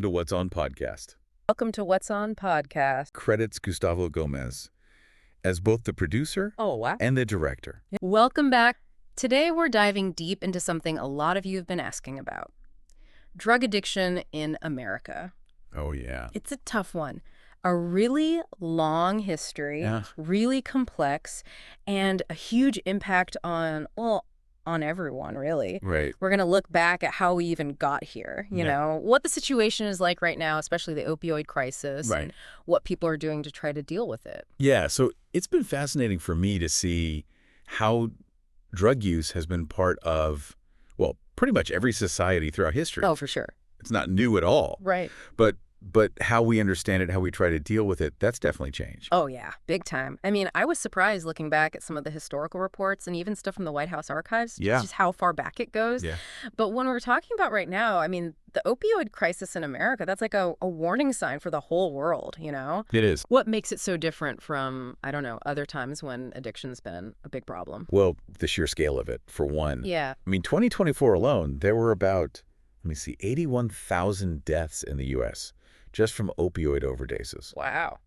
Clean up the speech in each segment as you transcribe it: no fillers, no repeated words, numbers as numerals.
to What's On Podcast. Welcome to What's On Podcast. Credits Gustavo Gomez as both the producer Oh, wow. and the director. Welcome back. Today we're diving deep into something a lot of you have been asking about. Drug addiction in America. Oh, yeah. It's a tough one. A really long history, really complex, and a huge impact on everyone, really. Right. We're going to look back at how we even got here, you know, what the situation is like right now, especially the opioid crisis, and what people are doing to try to deal with it. Yeah, so it's been fascinating for me to see how drug use has been part of, well, pretty much every society throughout history. Oh, for sure. It's not new at all. Right. But how we understand it, how we try to deal with it, that's definitely changed. Oh, yeah. Big time. I mean, I was surprised looking back at some of the historical reports and even stuff from the White House archives, just how far back it goes. Yeah. But when we're talking about right now, I mean, the opioid crisis in America, that's like a warning sign for the whole world, you know? It is. What makes it so different from, I don't know, other times when addiction's been a big problem? Well, the sheer scale of it, for one. Yeah. I mean, 2024 alone, there were about, 81,000 deaths in the U.S. just from opioid overdoses. Wow.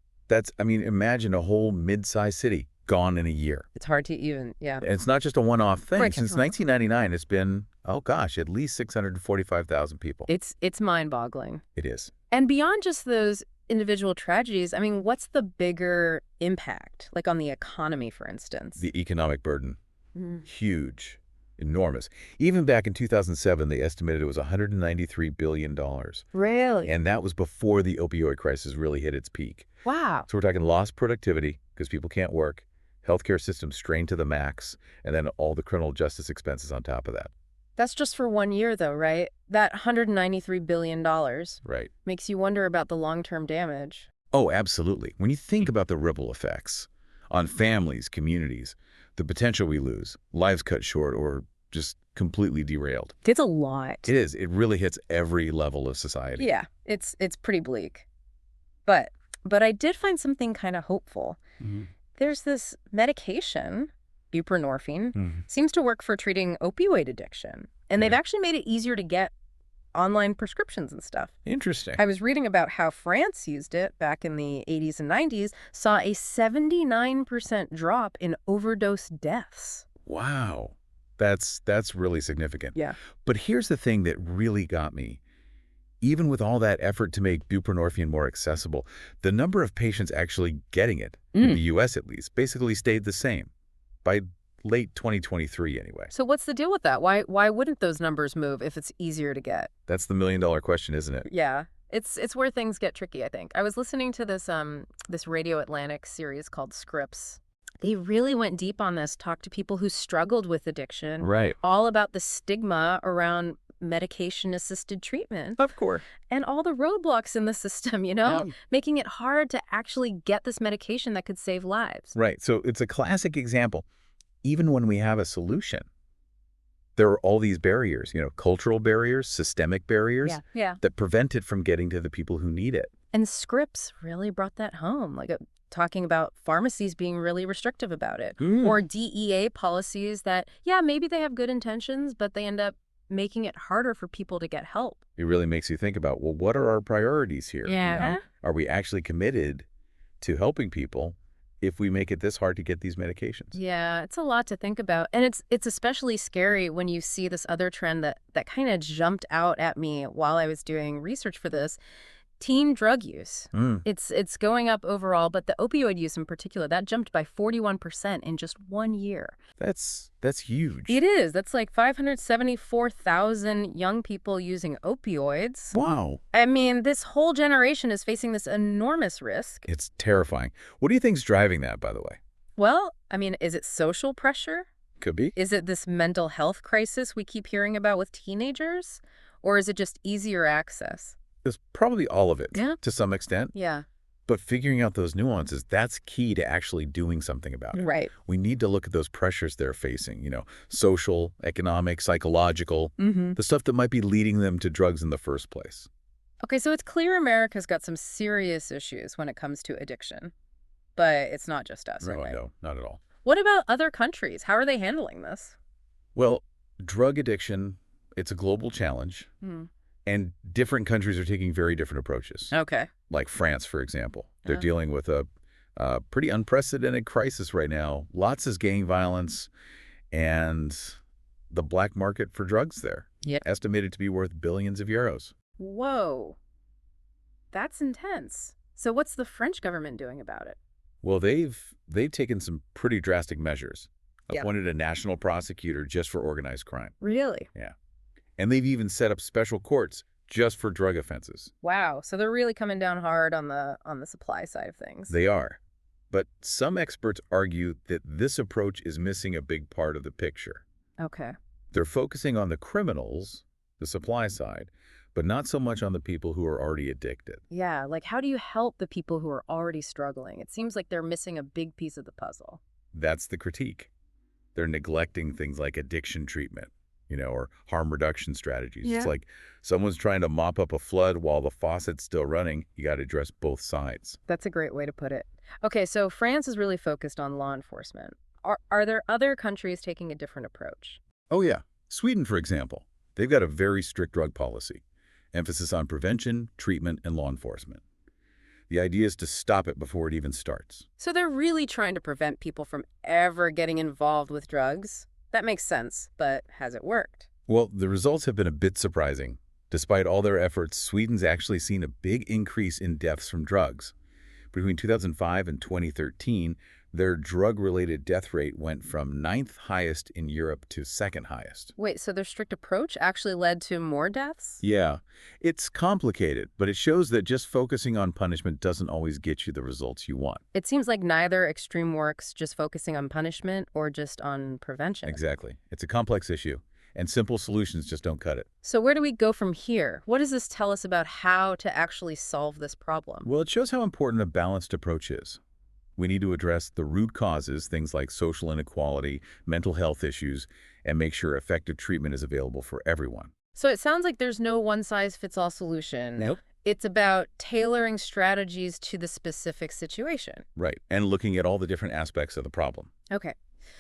Imagine a whole mid-sized city gone in a year. It's hard to even, And it's not just a one-off thing. Right. Since 1999, it's been, at least 645,000 people. It's mind-boggling. It is. And beyond just those individual tragedies, I mean, what's the bigger impact, like on the economy, for instance? The economic burden, huge, enormous. Even back in 2007, they estimated it was $193 billion. Really? And that was before the opioid crisis really hit its peak. Wow. So we're talking lost productivity because people can't work, healthcare systems strained to the max, and then all the criminal justice expenses on top of that. That's just for 1 year, though, right? That $193 billion Right. makes you wonder about the long-term damage. Oh, absolutely. When you think about the ripple effects on families, communities, the potential we lose, lives cut short, or just completely derailed. It's a lot. It is. It really hits every level of society. Yeah, it's pretty bleak. But I did find something kind of hopeful. There's this medication, buprenorphine, seems to work for treating opioid addiction. And they've actually made it easier to get online prescriptions and stuff. Interesting. I was reading about how France used it back in the 80s and 90s, saw a 79% drop in overdose deaths. Wow. That's really significant. Yeah. But here's the thing that really got me. Even with all that effort to make buprenorphine more accessible, the number of patients actually getting it, in the U.S. at least, basically stayed the same by late 2023 anyway. So what's the deal with that? Why wouldn't those numbers move if it's easier to get? That's the million-dollar question, isn't it? Yeah. It's where things get tricky, I think. I was listening to this Radio Atlantic series called Scripps. They really went deep on this, talked to people who struggled with addiction. Right. All about the stigma around medication-assisted treatment. Of course. And all the roadblocks in the system, making it hard to actually get this medication that could save lives. Right. So it's a classic example. Even when we have a solution, there are all these barriers, cultural barriers, systemic barriers that prevent it from getting to the people who need it. And Scripps really brought that home, talking about pharmacies being really restrictive about it, or DEA policies that, maybe they have good intentions, but they end up making it harder for people to get help. It really makes you think about, well, what are our priorities here? Yeah. Are we actually committed to helping people if we make it this hard to get these medications? Yeah, it's a lot to think about. And it's especially scary when you see this other trend that kind of jumped out at me while I was doing research for this. Teen drug use. It's going up overall, but the opioid use in particular, that jumped by 41% in just 1 year. That's huge. It is. That's like 574,000 young people using opioids. Wow. I mean, this whole generation is facing this enormous risk. It's terrifying. What do you think's driving that, by the way? Well, I mean, is it social pressure? Could be. Is it this mental health crisis we keep hearing about with teenagers? Or is it just easier access? It's probably all of it, Yeah. to some extent. Yeah. But figuring out those nuances, that's key to actually doing something about it. Right. We need to look at those pressures they're facing, social, economic, psychological, the stuff that might be leading them to drugs in the first place. Okay, so it's clear America's got some serious issues when it comes to addiction. But it's not just us, right? No, not at all. What about other countries? How are they handling this? Well, drug addiction, it's a global challenge. And different countries are taking very different approaches. Okay. Like France, for example. They're dealing with a pretty unprecedented crisis right now. Lots of gang violence and the black market for drugs there. Yeah. Estimated to be worth billions of euros. Whoa. That's intense. So what's the French government doing about it? Well, they've taken some pretty drastic measures. Yep. Appointed a national prosecutor just for organized crime. Really? Yeah. And they've even set up special courts just for drug offenses. Wow. So they're really coming down hard on the supply side of things. They are. But some experts argue that this approach is missing a big part of the picture. Okay. They're focusing on the criminals, the supply side, but not so much on the people who are already addicted. Yeah, like how do you help the people who are already struggling? It seems like they're missing a big piece of the puzzle. That's the critique. They're neglecting things like addiction treatment, or harm reduction strategies. Yeah. It's like someone's trying to mop up a flood while the faucet's still running. You got to address both sides. That's a great way to put it. Okay, so France is really focused on law enforcement. Are there other countries taking a different approach? Oh, yeah. Sweden, for example. They've got a very strict drug policy. Emphasis on prevention, treatment, and law enforcement. The idea is to stop it before it even starts. So they're really trying to prevent people from ever getting involved with drugs? That makes sense, but has it worked? Well, the results have been a bit surprising. Despite all their efforts, Sweden's actually seen a big increase in deaths from drugs. Between 2005 and 2013, their drug-related death rate went from 9th highest in Europe to 2nd highest. Wait, so their strict approach actually led to more deaths? Yeah, it's complicated, but it shows that just focusing on punishment doesn't always get you the results you want. It seems like neither extreme works, just focusing on punishment or just on prevention. Exactly. It's a complex issue, and simple solutions just don't cut it. So where do we go from here? What does this tell us about how to actually solve this problem? Well, it shows how important a balanced approach is. We need to address the root causes, things like social inequality, mental health issues, and make sure effective treatment is available for everyone. So it sounds like there's no one-size-fits-all solution. Nope. It's about tailoring strategies to the specific situation. Right, and looking at all the different aspects of the problem. Okay.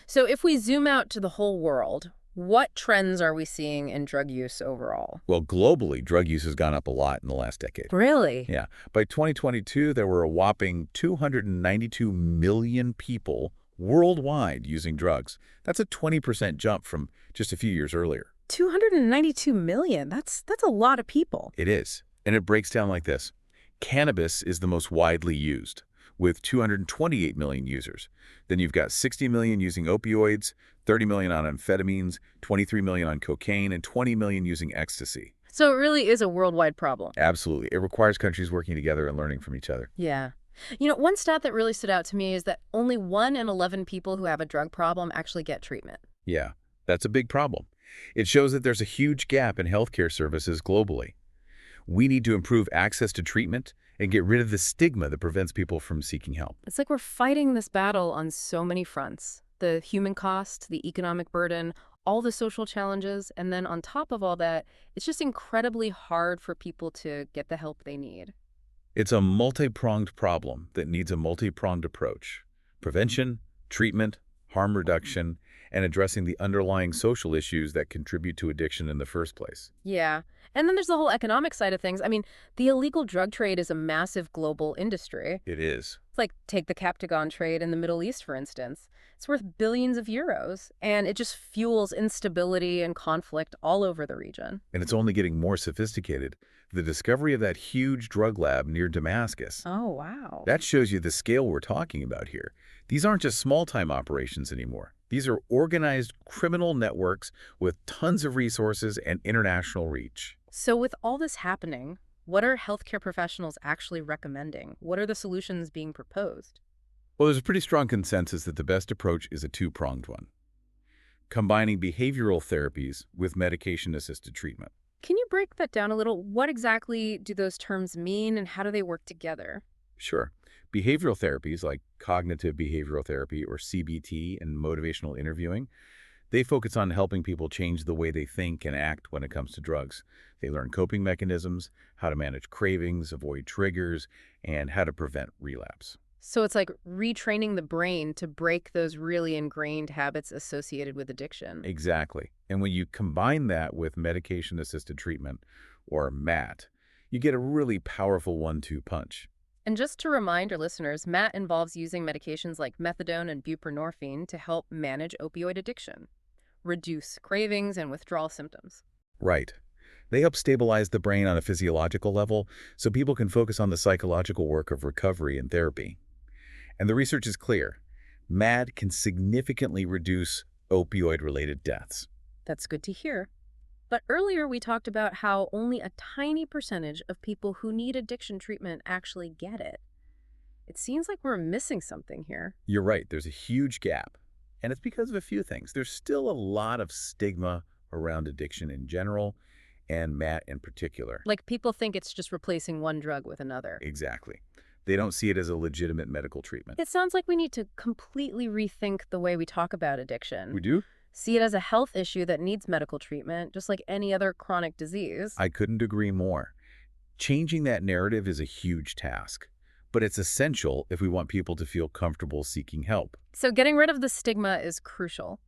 So if we zoom out to the whole world, what trends are we seeing in drug use overall? Well, globally, drug use has gone up a lot in the last decade. Really? Yeah. By 2022, there were a whopping 292 million people worldwide using drugs. That's a 20% jump from just a few years earlier. 292 million. That's a lot of people. It is. And it breaks down like this. Cannabis is the most widely used, with 228 million users. Then you've got 60 million using opioids, 30 million on amphetamines, 23 million on cocaine, and 20 million using ecstasy. So it really is a worldwide problem. Absolutely. It requires countries working together and learning from each other. Yeah. One stat that really stood out to me is that only 1 in 11 people who have a drug problem actually get treatment. Yeah, that's a big problem. It shows that there's a huge gap in healthcare services globally. We need to improve access to treatment and get rid of the stigma that prevents people from seeking help. It's like we're fighting this battle on so many fronts. The human cost, the economic burden, all the social challenges, and then on top of all that, it's just incredibly hard for people to get the help they need. It's a multi-pronged problem that needs a multi-pronged approach. Prevention, treatment, harm reduction, and addressing the underlying social issues that contribute to addiction in the first place. Yeah. And then there's the whole economic side of things. I mean, the illegal drug trade is a massive global industry. It is. It's like, take the Captagon trade in the Middle East, for instance. It's worth billions of euros, and it just fuels instability and conflict all over the region. And it's only getting more sophisticated. The discovery of that huge drug lab near Damascus. Oh, wow. That shows you the scale we're talking about here. These aren't just small-time operations anymore. These are organized criminal networks with tons of resources and international reach. So with all this happening, what are healthcare professionals actually recommending? What are the solutions being proposed? Well, there's a pretty strong consensus that the best approach is a two-pronged one, combining behavioral therapies with medication-assisted treatment. Can you break that down a little? What exactly do those terms mean, and how do they work together? Sure. Behavioral therapies like cognitive behavioral therapy or CBT and motivational interviewing, they focus on helping people change the way they think and act when it comes to drugs. They learn coping mechanisms, how to manage cravings, avoid triggers, and how to prevent relapse. So it's like retraining the brain to break those really ingrained habits associated with addiction. Exactly. And when you combine that with medication-assisted treatment or MAT, you get a really powerful 1-2 punch. And just to remind our listeners, MAT involves using medications like methadone and buprenorphine to help manage opioid addiction, reduce cravings and withdrawal symptoms. Right. They help stabilize the brain on a physiological level so people can focus on the psychological work of recovery and therapy. And the research is clear. MAD can significantly reduce opioid-related deaths. That's good to hear. But earlier we talked about how only a tiny percentage of people who need addiction treatment actually get it. It seems like we're missing something here. You're right, there's a huge gap. And it's because of a few things. There's still a lot of stigma around addiction in general, and MAT in particular. Like people think it's just replacing one drug with another. Exactly. They don't see it as a legitimate medical treatment. It sounds like we need to completely rethink the way we talk about addiction. We do? See it as a health issue that needs medical treatment, just like any other chronic disease. I couldn't agree more. Changing that narrative is a huge task, but it's essential if we want people to feel comfortable seeking help. So getting rid of the stigma is crucial.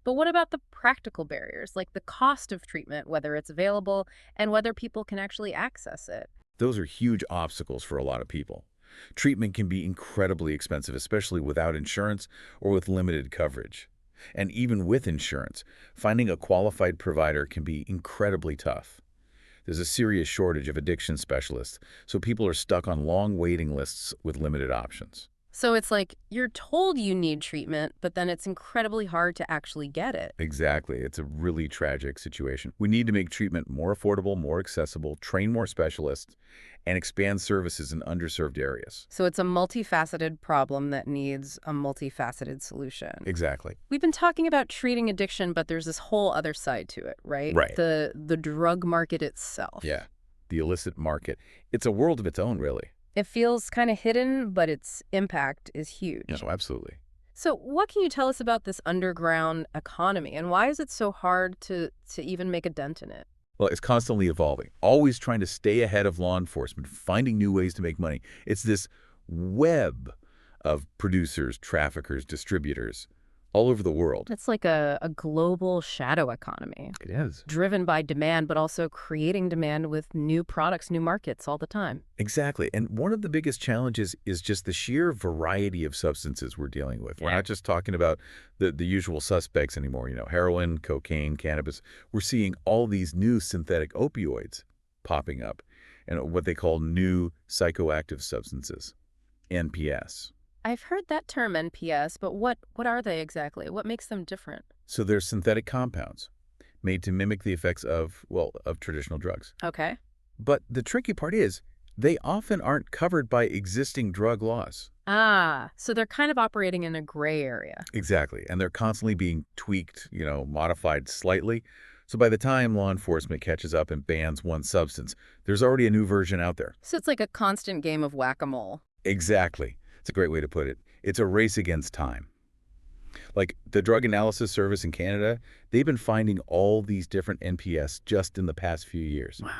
But what about the practical barriers, like the cost of treatment, whether it's available, and whether people can actually access it? Those are huge obstacles for a lot of people. Treatment can be incredibly expensive, especially without insurance or with limited coverage. And even with insurance, finding a qualified provider can be incredibly tough. There's a serious shortage of addiction specialists, so people are stuck on long waiting lists with limited options. So it's like you're told you need treatment, but then it's incredibly hard to actually get it. Exactly. It's a really tragic situation. We need to make treatment more affordable, more accessible, train more specialists, and expand services in underserved areas. So it's a multifaceted problem that needs a multifaceted solution. Exactly. We've been talking about treating addiction, but there's this whole other side to it, right? Right. The drug market itself. Yeah. The illicit market. It's a world of its own, really. It feels kind of hidden, but its impact is huge. No, absolutely. So what can you tell us about this underground economy, and why is it so hard to even make a dent in it? Well, it's constantly evolving, always trying to stay ahead of law enforcement, finding new ways to make money. It's this web of producers, traffickers, distributors all over the world. It's like a global shadow economy, It is. driven by demand, but also creating demand with new products, new markets all the time. Exactly. And one of the biggest challenges is just the sheer variety of substances we're dealing with. We're Yeah. not just talking about the usual suspects anymore, heroin, cocaine, cannabis. We're seeing all these new synthetic opioids popping up and what they call new psychoactive substances, NPS. I've heard that term NPS, but what are they exactly? What makes them different? So they're synthetic compounds made to mimic the effects of traditional drugs. Okay. But the tricky part is they often aren't covered by existing drug laws. Ah, so they're kind of operating in a gray area. Exactly. And they're constantly being tweaked, modified slightly. So by the time law enforcement catches up and bans one substance, there's already a new version out there. So it's like a constant game of whack-a-mole. Exactly. It's a great way to put it. It's a race against time. Like the Drug Analysis Service in Canada, they've been finding all these different NPS just in the past few years. Wow.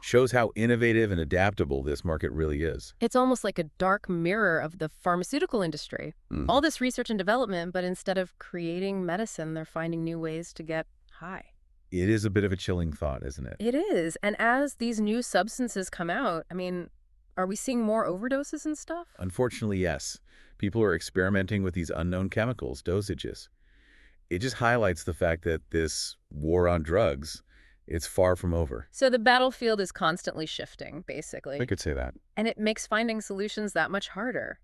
Shows how innovative and adaptable this market really is. It's almost like a dark mirror of the pharmaceutical industry. All this research and development, but instead of creating medicine, they're finding new ways to get high. It is a bit of a chilling thought, isn't it? It is. And as these new substances come out, are we seeing more overdoses and stuff? Unfortunately, yes. People are experimenting with these unknown chemicals, dosages. It just highlights the fact that this war on drugs, it's far from over. So the battlefield is constantly shifting, basically. I could say that. And it makes finding solutions that much harder.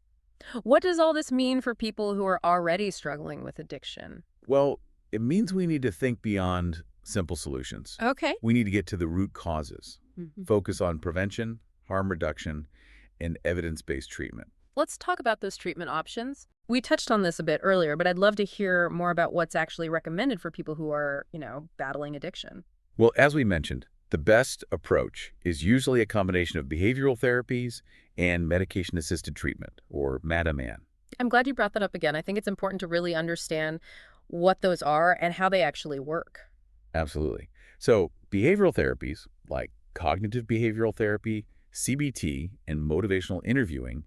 What does all this mean for people who are already struggling with addiction? Well, it means we need to think beyond simple solutions. Okay. We need to get to the root causes, focus on prevention, harm reduction, and evidence-based treatment. Let's talk about those treatment options. We touched on this a bit earlier, but I'd love to hear more about what's actually recommended for people who are, battling addiction. Well, as we mentioned, the best approach is usually a combination of behavioral therapies and medication-assisted treatment, or MAD-MAN. I'm glad you brought that up again. I think it's important to really understand what those are and how they actually work. Absolutely. So behavioral therapies like cognitive behavioral therapy, CBT, and motivational interviewing,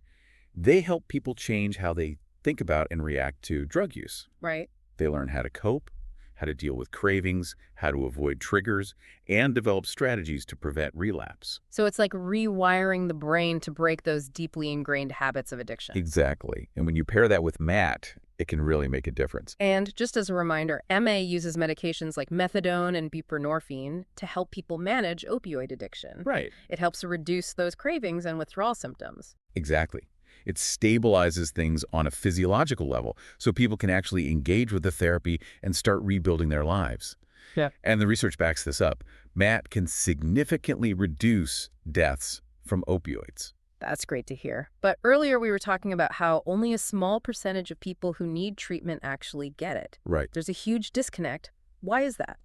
they help people change how they think about and react to drug use. Right. They learn how to cope, how to deal with cravings, how to avoid triggers, and develop strategies to prevent relapse. So it's like rewiring the brain to break those deeply ingrained habits of addiction. Exactly. And when you pair that with MAT, it can really make a difference. And just as a reminder, MA uses medications like methadone and buprenorphine to help people manage opioid addiction. Right. It helps reduce those cravings and withdrawal symptoms. Exactly. It stabilizes things on a physiological level so people can actually engage with the therapy and start rebuilding their lives. Yeah. And the research backs this up. MAT can significantly reduce deaths from opioids. That's great to hear. But earlier we were talking about how only a small percentage of people who need treatment actually get it. Right. There's a huge disconnect. Why is that?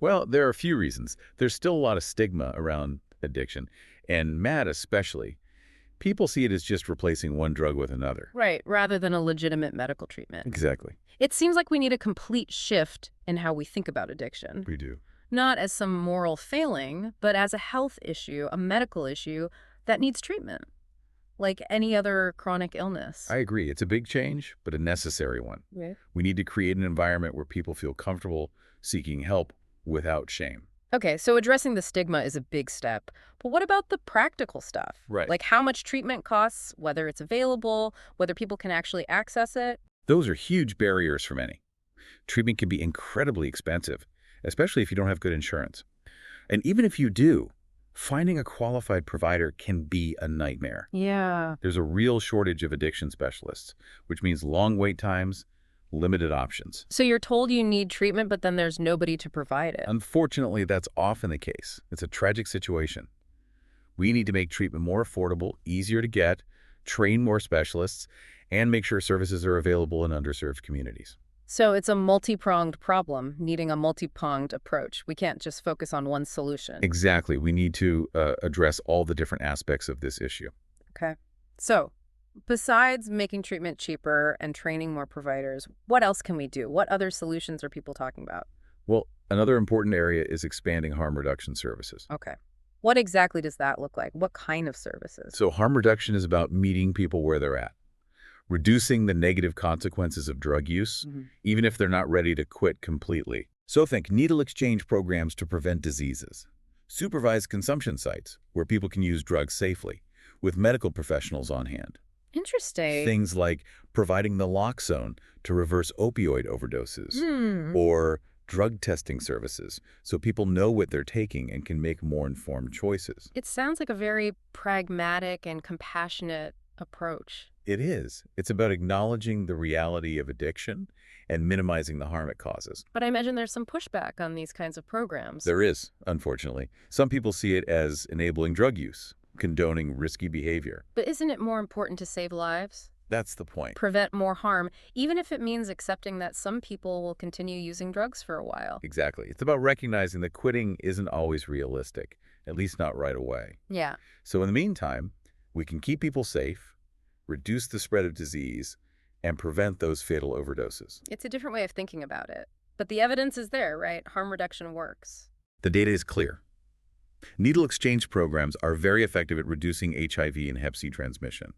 Well, there are a few reasons. There's still a lot of stigma around addiction, and MAT especially. People see it as just replacing one drug with another. Right, rather than a legitimate medical treatment. Exactly. It seems like we need a complete shift in how we think about addiction. We do. Not as some moral failing, but as a health issue, a medical issue that needs treatment, like any other chronic illness. I agree. It's a big change, but a necessary one. Yeah. We need to create an environment where people feel comfortable seeking help without shame. Okay, so addressing the stigma is a big step. But what about the practical stuff? Right. Like how much treatment costs, whether it's available, whether people can actually access it? Those are huge barriers for many. Treatment can be incredibly expensive, especially if you don't have good insurance. And even if you do, finding a qualified provider can be a nightmare. Yeah. There's a real shortage of addiction specialists, which means long wait times, limited options. So you're told you need treatment, but then there's nobody to provide it. Unfortunately, that's often the case. It's a tragic situation. We need to make treatment more affordable, easier to get, train more specialists, and make sure services are available in underserved communities. So it's a multi-pronged problem, needing a multi-pronged approach. We can't just focus on one solution. Exactly. We need to address all the different aspects of this issue. Okay. So besides making treatment cheaper and training more providers, what else can we do? What other solutions are people talking about? Well, another important area is expanding harm reduction services. Okay. What exactly does that look like? What kind of services? So harm reduction is about meeting people where they're at, reducing the negative consequences of drug use, even if they're not ready to quit completely. So think needle exchange programs to prevent diseases, supervised consumption sites where people can use drugs safely, with medical professionals on hand. Interesting. Things like providing naloxone to reverse opioid overdoses, or drug testing services so people know what they're taking and can make more informed choices. It sounds like a very pragmatic and compassionate approach. It is. It's about acknowledging the reality of addiction and minimizing the harm it causes. But I imagine there's some pushback on these kinds of programs. There is, unfortunately. Some people see it as enabling drug use, condoning risky behavior. But isn't it more important to save lives? That's the point. Prevent more harm, even if it means accepting that some people will continue using drugs for a while. Exactly. It's about recognizing that quitting isn't always realistic, at least not right away. Yeah. So in the meantime, we can keep people safe, reduce the spread of disease, and prevent those fatal overdoses. It's a different way of thinking about it. But the evidence is there, right? Harm reduction works. The data is clear. Needle exchange programs are very effective at reducing HIV and Hep C transmission.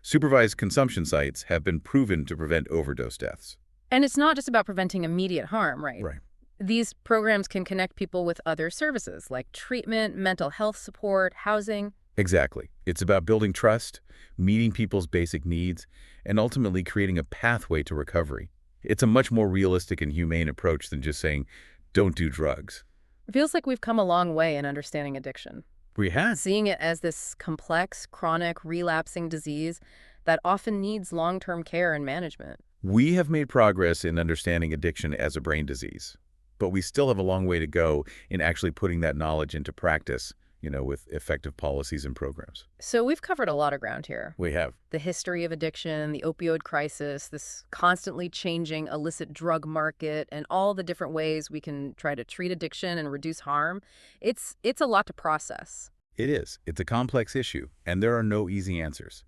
Supervised consumption sites have been proven to prevent overdose deaths. And it's not just about preventing immediate harm, right? Right. These programs can connect people with other services like treatment, mental health support, housing. Exactly. It's about building trust, meeting people's basic needs, and ultimately creating a pathway to recovery. It's a much more realistic and humane approach than just saying, don't do drugs. It feels like we've come a long way in understanding addiction. We have. Seeing it as this complex, chronic, relapsing disease that often needs long-term care and management. We have made progress in understanding addiction as a brain disease, but we still have a long way to go in actually putting that knowledge into practice, with effective policies and programs. So we've covered a lot of ground here. We have. The history of addiction, the opioid crisis, this constantly changing illicit drug market, and all the different ways we can try to treat addiction and reduce harm. It's a lot to process. It is. It's a complex issue, and there are no easy answers.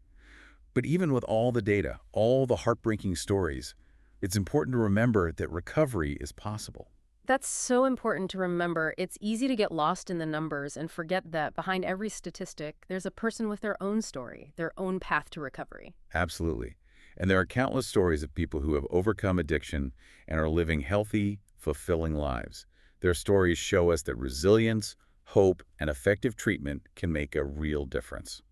But even with all the data, all the heartbreaking stories, it's important to remember that recovery is possible. That's so important to remember. It's easy to get lost in the numbers and forget that behind every statistic, there's a person with their own story, their own path to recovery. Absolutely. And there are countless stories of people who have overcome addiction and are living healthy, fulfilling lives. Their stories show us that resilience, hope, and effective treatment can make a real difference.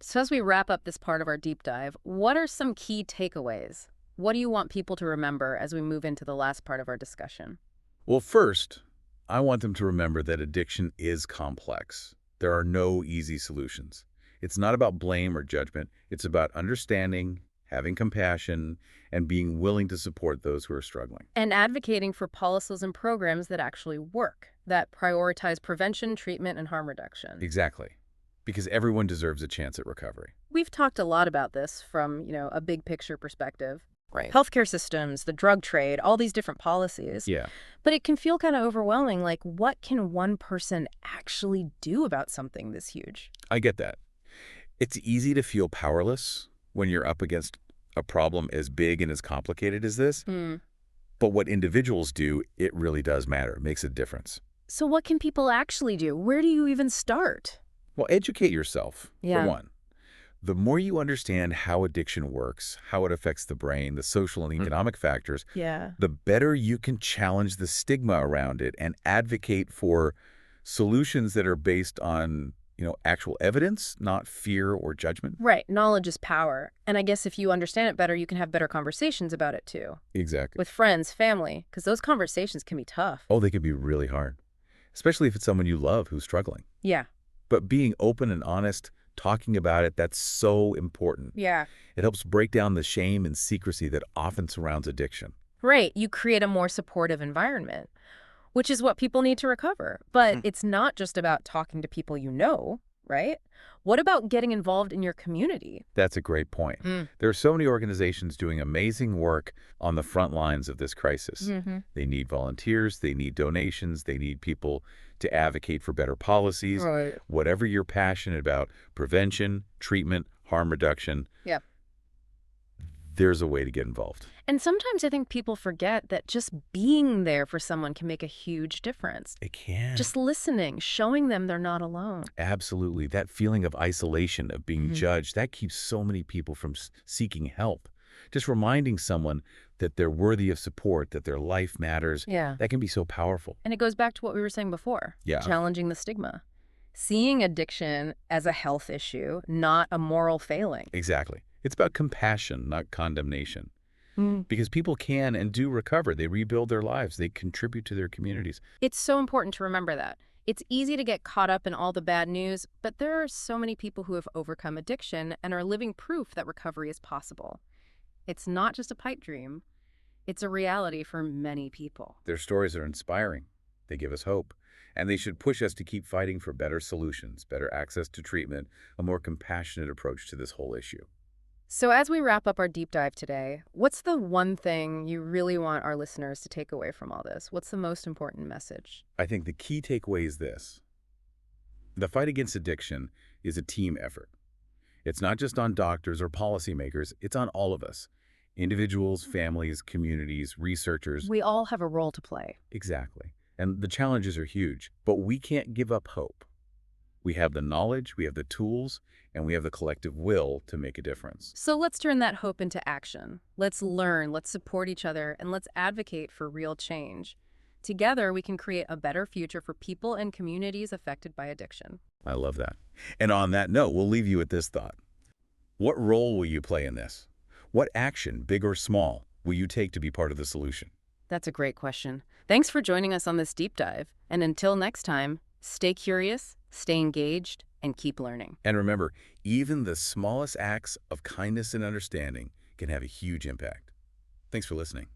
So as we wrap up this part of our deep dive, what are some key takeaways? What do you want people to remember as we move into the last part of our discussion? Well, first, I want them to remember that addiction is complex. There are no easy solutions. It's not about blame or judgment. It's about understanding, having compassion, and being willing to support those who are struggling. And advocating for policies and programs that actually work, that prioritize prevention, treatment, and harm reduction. Exactly. Because everyone deserves a chance at recovery. We've talked a lot about this from, a big picture perspective. Right. Healthcare systems, the drug trade, all these different policies. Yeah. But it can feel kind of overwhelming, like what can one person actually do about something this huge? I get that. It's easy to feel powerless when you're up against a problem as big and as complicated as this. But what individuals do, it really does matter. It makes a difference. So what can people actually do? Where do you even start? Well, educate yourself, Yeah. for one. The more you understand how addiction works, how it affects the brain, the social and economic factors, Yeah. the better you can challenge the stigma around it and advocate for solutions that are based on, actual evidence, not fear or judgment. Right. Knowledge is power. And I guess if you understand it better, you can have better conversations about it too. Exactly. With friends, family, because those conversations can be tough. Oh, they can be really hard, especially if it's someone you love who's struggling. Yeah. But being open and honest, talking about it, that's so important. Yeah. It helps break down the shame and secrecy that often surrounds addiction. Right. You create a more supportive environment, which is what people need to recover. But it's not just about talking to people you know, right? What about getting involved in your community? That's a great point. There are so many organizations doing amazing work on the front lines of this crisis. They need volunteers, they need donations, they need people to advocate for better policies. Right. Whatever you're passionate about, prevention, treatment, harm reduction, Yeah. there's a way to get involved. And sometimes I think people forget that just being there for someone can make a huge difference. It can. Just listening, showing them they're not alone. Absolutely. That feeling of isolation, of being judged, that keeps so many people from seeking help. Just reminding someone that they're worthy of support, that their life matters, Yeah. that can be so powerful. And it goes back to what we were saying before. Yeah. Challenging the stigma. Seeing addiction as a health issue, not a moral failing. Exactly. It's about compassion, not condemnation. Because people can and do recover. They rebuild their lives. They contribute to their communities. It's so important to remember that. It's easy to get caught up in all the bad news, but there are so many people who have overcome addiction and are living proof that recovery is possible. It's not just a pipe dream. It's a reality for many people. Their stories are inspiring. They give us hope. And they should push us to keep fighting for better solutions, better access to treatment, a more compassionate approach to this whole issue. So as we wrap up our deep dive today, what's the one thing you really want our listeners to take away from all this? What's the most important message? I think the key takeaway is this. The fight against addiction is a team effort. It's not just on doctors or policymakers, it's on all of us. Individuals, families, communities, researchers. We all have a role to play. Exactly. And the challenges are huge, but we can't give up hope. We have the knowledge, we have the tools, and we have the collective will to make a difference. So let's turn that hope into action. Let's learn, let's support each other, and let's advocate for real change. Together, we can create a better future for people and communities affected by addiction. I love that. And on that note, we'll leave you with this thought. What role will you play in this? What action, big or small, will you take to be part of the solution? That's a great question. Thanks for joining us on this deep dive. And until next time, stay curious, stay engaged, and keep learning. And remember, even the smallest acts of kindness and understanding can have a huge impact. Thanks for listening.